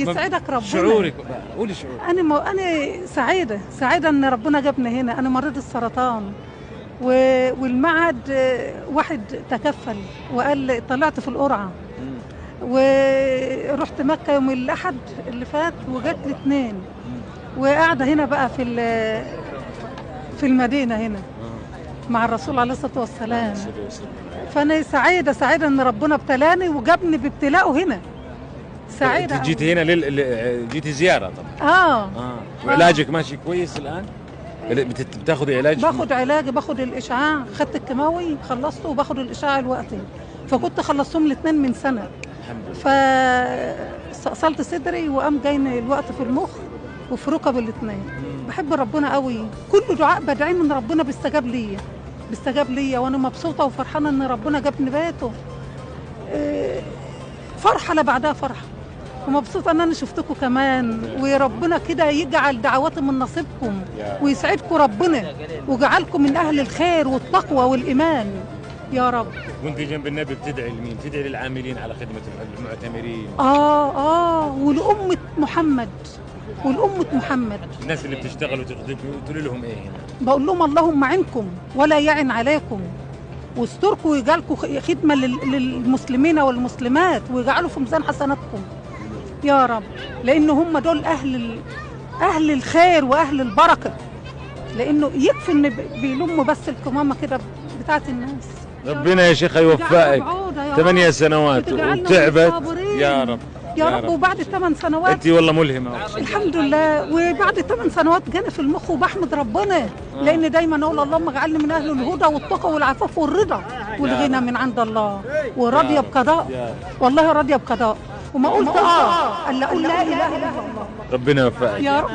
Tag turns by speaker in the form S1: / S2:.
S1: يسعدك ربنا.
S2: شعورك بقى، قولي شعورك.
S1: انا سعيده ان ربنا جابني هنا. انا مريض السرطان والمعهد واحد تكفل وقال طلعت في القرعه، ورحت مكه يوم الاحد اللي فات وجت لي 2، وقاعده هنا بقى في المدينه هنا مع الرسول عليه الصلاه والسلام. فانا سعيده ان ربنا ابتلاني وجابني بابتلاءه هنا. سعيده.
S2: انت جيتي هنا جيتي زياره طبعا. وعلاجك ماشي كويس الان؟ بتاخذي علاج؟
S1: باخد علاج، باخد الاشعاع، خدت الكيماوي خلصته وباخد الاشعاع الوقتي، فكنت خلصتهم الاثنين من سنه.
S2: الحمد لله.
S1: فاستأصلت صدري وقام جايني الوقت في المخ وفي ركب الاثنين. بحب ربنا قوي، كل دعاء بدعيه من ربنا بيستجاب ليا وانا مبسوطه وفرحانه ان ربنا جابني بيته. فرحه لا بعدها فرحه، ومبسوطه ان انا شفتكم كمان، وربنا كده يجعل دعواتي من نصيبكم ويسعدكم ربنا ويجعلكم من اهل الخير والتقوى والايمان يا رب.
S2: وانت جنب النبي بتدعي لمين؟ بتدعي للعاملين على خدمه المعتمرين.
S1: ولأمة محمد
S2: الناس اللي بتشتغل وتخدم تقول لهم ايه هنا؟
S1: بقول لهم اللهم عنكم ولا يعن عليكم، واستركم ويجعلكم خدمه للمسلمين والمسلمات ويجعلوا في ميزان حسناتكم يا رب، لان هم دول اهل الخير واهل البركه، لانه يكفي ان بيلموا بس الكمامه كده بتاعت الناس.
S2: ربنا يا شيخ يوفقك. 8 سنوات وتعبت يا رب
S1: يا رب. وبعد 8 سنوات
S2: انت والله ملهمه
S1: الحمد لله. وبعد 8 سنوات جاني في المخ وبحمد ربنا، لان دايما اقول اللهم اجعلني من اهل الهدى والتقى والعفاف والرضا والغنى من عند الله، وراضيه بقضاء، والله راضيه بقضاء، وما قلت الا اقول لا اله الا الله.
S2: ربنا يوفقك
S1: يا رب.